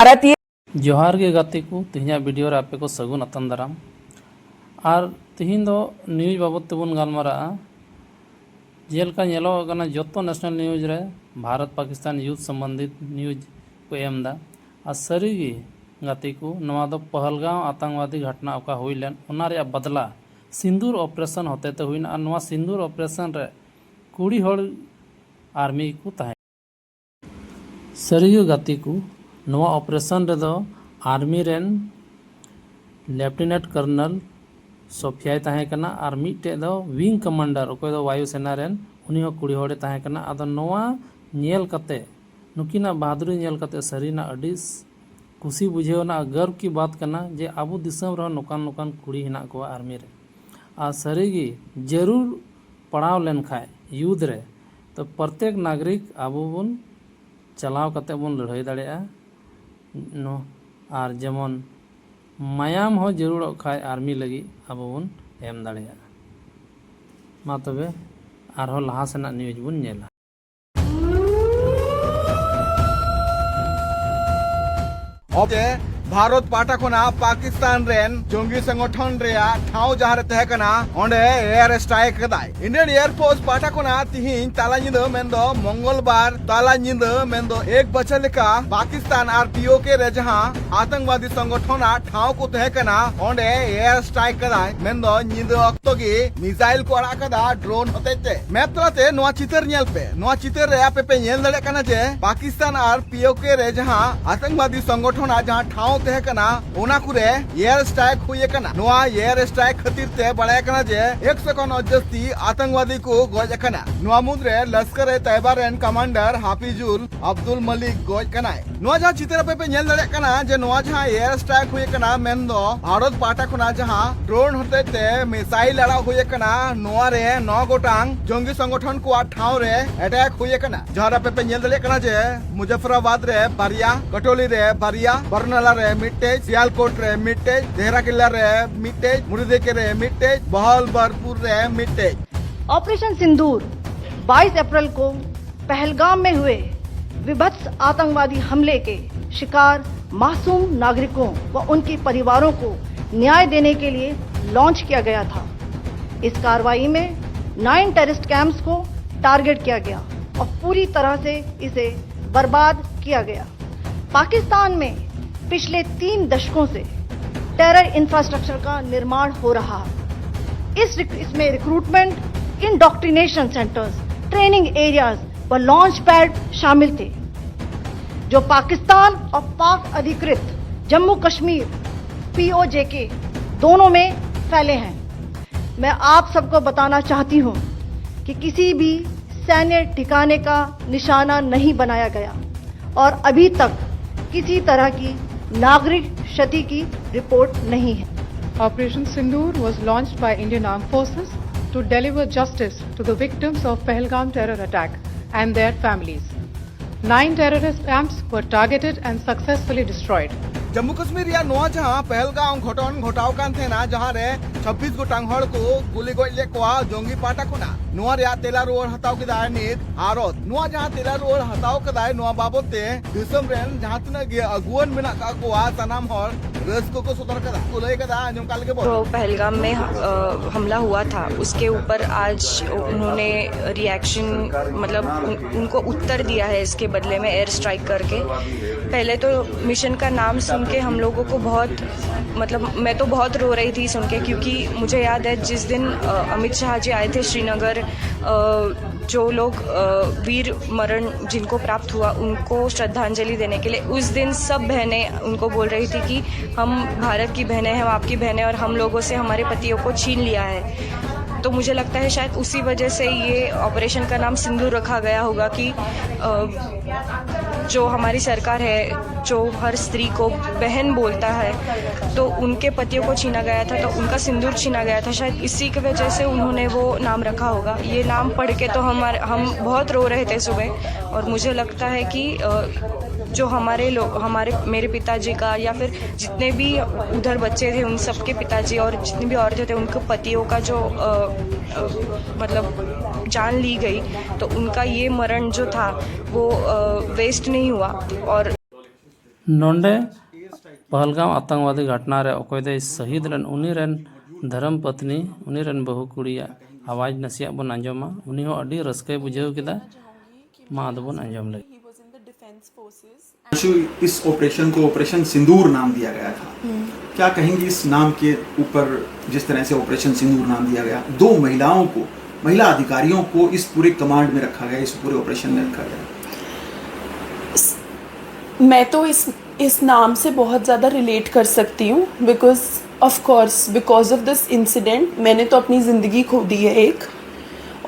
भारतीय जोहार गे गाते को तेहना वीडियो रे आपे को सगुन अतन दाराम और तेहन दो न्यूज बाबत तेबन गालमारा जेलका नेलो गना जतो नेशनल न्यूज रे भारत पाकिस्तान युद्ध संबंधित न्यूज को एमदा और सरीगे गाते को नवा दो पहलगांव आतंकवादी घटना ओका हुईलेन ओना रे बदला सिंदूर ऑपरेशन होते तो हुईन और नवा सिंदूर ऑपरेशन रे कुड़ी होड़ आर्मी को ताहे सरीगे गाते को नवा ऑपरेशन रे दो आर्मी रेन लेफ्टिनेंट कर्नल सोफिया ताहे कना और मिटे दो विंग कमांडर ओको दो वायुसेना रेन उनी हो कुड़ी होड़े ताहे कना आदो नवा नेल कते नुकिना बहादुरी नेल कते सरीना अडी खुशी बुझेवना गर्व की बात कना जे आबू दिसम रह नोकान नोकान कुड़ी हिना को आर्मी रे आ सरीगी जरूर पड़ाव लेन खाए युद्ध रे तो प्रत्येक नागरिक आबू बुन चलाव कते बुन लड़ाई दाड़ेया नो और जेमन मायाम हो जरूर खाए आर्मी लगी अब बन एम दाड़ेया मा तबे आरहो लहा सेना न्यूज बन नेला भारत पाटा खना पाकिस्तान रेन जंगी संगठन रेया ठाव जहां रे तहे कना ओंडे एयर स्ट्राइक कदाय इंडियन एयर फोर्स पाटा खना तिहिन ताला निंदा मेंदो मंगलबार ताला निंदा मेंदो एक बछर लेका पाकिस्तान आर पीओके रे जहां आतंकवादी संगठन ठाव को तहे कना ओंडे एयर स्ट्राइक कदाय मेंदो निंदा अक्तो गी मिसाइल को अड़ा कदा ड्रोन होतेते मैप तलाते नोआ चितर नेल पे नोआ चितर रे आपे पे नेल दड़े कना जे पाकिस्तान आर पीओके रे जहां आतंकवादी संगठन जहां ठाव तहे कना ओना कुरे एयर स्ट्राइक हुए कना नोआ एयर स्ट्राइक खातिर ते बड़ाय कना जे 100 खन जस्ती आतंकवादी को गज कना नोआ मुद्रे लश्कर ए तैयबा रेन कमांडर हाफिजुल अब्दुल मलिक गज कना नोआ जहां चित्र पे नेल दड़े कना जे नोआ जहां एयर स्ट्राइक हुए कना मेंदो भारत पाटा खना जहां ड्रोन होते ते मिसाइल लड़ा हुए कना नोआ रे 9 गोटांग जंगी संगठन को ठाव रे अटैक हुए कना जहां पे नेल दड़े कना जे मुजफ्फराबाद रे बारिया कटोली रे बारिया बरनाला रे मिटेज सियालकोट रे मिटेज देहरा किला रे मिटेज मुरीदेके रे मिटेज बहलबरपुर रे मिटेज। ऑपरेशन सिंदूर 22 अप्रैल को पहलगाम में हुए विभत्स आतंकवादी हमले के शिकार मासूम नागरिकों व उनके परिवारों को न्याय देने के लिए लॉन्च किया गया था। इस कार्रवाई में 9 टेररिस्ट कैंप्स को टारगेट किया गया और पूरी तरह से इसे बर्बाद किया गया। पाकिस्तान में पिछले 3 दशकों से टेरर इंफ्रास्ट्रक्चर का निर्माण हो रहा है। इसमें recruitment, indoctrination centres, training areas व लॉन्च पैड शामिल थे जो पाकिस्तान और पाक अधिकृत जम्मू कश्मीर पीओजेके दोनों में फैले हैं। मैं आप सबको बताना चाहती हूं कि किसी भी सैन्य ठिकाने का निशाना नहीं बनाया गया और अभी तक किसी तरह की नागरिक क्षति की रिपोर्ट नहीं है। Operation Sindoor was launched by Indian Armed Forces to deliver justice to the victims of Pahalgam terror attack and their families. 9 terrorist camps were targeted and successfully destroyed. Jammu Kashmir या नोआ जहां पहलगाम घटन घटाव कान थे ना जहां रे 26 गोटांग हड़ को गुली गज ले कोआ जोंगी पाटा खुना नोआ रे तेला रोड हताव के दाय नित आरोत नोआ जहां तेला रोड हताव के दाय नोआ बाबते दिसम रेन जहां तना गे अगुवन मेना का कोआ तनाम हड़ रस को सदर कदा कुलय कदा अंजम काल के तो पहलगाम में हमला हुआ था उसके ऊपर आज उन्होंने रिएक्शन मतलब उनको उत्तर दिया है इसके बदले में एयर स्ट्राइक करके। पहले तो मिशन का नाम सुन के हम लोगों को बहुत मतलब मैं तो बहुत रो रही थी सुन के, क्योंकि मुझे याद है जिस दिन अमित शाह जी आए थे श्रीनगर, जो लोग वीर मरण जिनको प्राप्त हुआ उनको श्रद्धांजलि देने के लिए उस दिन सब बहनें उनको बोल रही थी कि हम भारत की बहनें हैं, हम आपकी बहनें और हम लोगों से हमारे पतियों को छीन लिया है। तो मुझे लगता है शायद उसी वजह से ये ऑपरेशन का नाम सिंदूर रखा गया होगा कि जो हमारी सरकार है जो हर स्त्री को बहन बोलता है तो उनके पतियों को छीना गया था, तो उनका सिंदूर छीना गया था, शायद इसी की वजह से उन्होंने वो नाम रखा होगा। ये नाम पढ़ के तो हम बहुत रो रहे थे सुबह, और मुझे लगता है कि जो हमारे मेरे पिताजी का या फिर जितने भी उधर बच्चे थे उन सबके पिताजी और जितनी भी औरतें थे उनके पतियों का जो मतलब जान ली गई, तो उनका ये मरण जो था वो वेस्ट नहीं हुआ। और नोंडे पहलगाम आतंकवादी घटना रे अकोय दे शहीद रन उनी रन धर्म पत्नी उनी रन बहु कुड़िया आवाज नसिया बन अंजमा उनी हो अडी रस्के बुझाव केदा मा अदबन अंजम ले। इस ऑपरेशन को ऑपरेशन सिंदूर नाम दिया गया था। क्या कहेंगी इस नाम के ऊपर, जिस तरह से ऑपरेशन सिंदूर नाम दिया गया, 2 महिलाओं को, महिला अधिकारियों को इस पूरे कमांड में रखा गया, इस पूरे ऑपरेशन में रखा गया? मैं तो इस नाम से बहुत ज़्यादा रिलेट कर सकती हूँ बिकॉज ऑफ दिस इंसिडेंट मैंने तो अपनी ज़िंदगी खो दी है एक,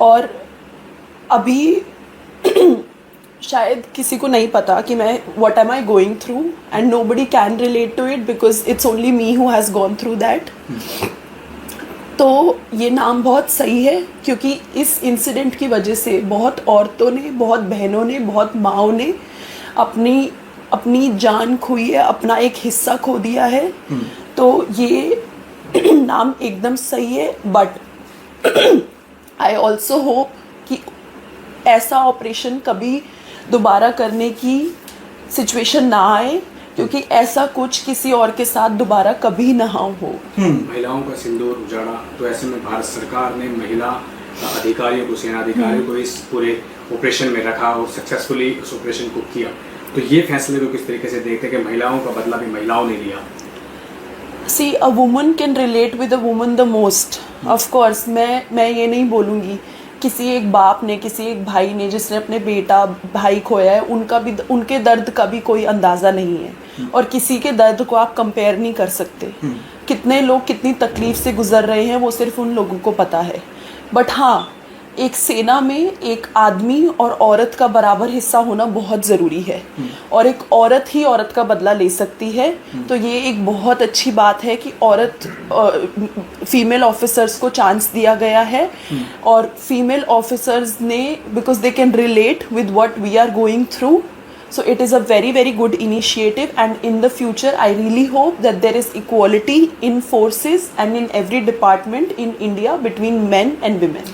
और अभी शायद किसी को नहीं पता कि मैं what am I going through, and nobody can relate to it because it's only me who has gone through that. तो ये नाम बहुत सही है क्योंकि इस इंसिडेंट की वजह से बहुत औरतों ने, बहुत बहनों ने, बहुत माँओं ने अपनी जान खोई है, अपना एक हिस्सा खो दिया है। तो ये नाम एकदम सही है, बट आई ऑल्सो होप कि ऐसा ऑपरेशन कभी दोबारा करने की सिचुएशन ना आए, क्योंकि ऐसा कुछ किसी और के साथ दोबारा कभी ना हो। महिलाओं का सिंदूर उजाड़ा, तो ऐसे में भारत सरकार ने महिला अधिकारियों को, सेना अधिकारियों को इस पूरे ऑपरेशन में रखा और सक्सेसफुली उस ऑपरेशन को किया। तो ये फैसले को किस तरीके से देखते हैं कि महिलाओं का बदला भी महिलाओं ने लिया? See, a woman can relate with a woman the most. Of course, मैं ये नहीं बोलूँगी किसी एक बाप ने, किसी एक भाई ने जिसने अपने बेटा भाई खोया है, उनके दर्द का भी कोई अंदाज़ा नहीं है, और किसी के दर्द को आप कंपेयर नहीं कर सकते। कितने लोग कितनी तकलीफ से गुजर रहे हैं वो सिर्फ उन लोगों को पता है। बट हाँ, एक सेना में एक आदमी और औरत का बराबर हिस्सा होना बहुत ज़रूरी है, और एक औरत ही औरत का बदला ले सकती है। तो ये एक बहुत अच्छी बात है कि फीमेल ऑफिसर्स को चांस दिया गया है, और फीमेल ऑफिसर्स ने, because they can relate with what we are going through, so it is a very very good initiative, and in the future I really hope that there is equality in forces and in every department in India between men and women.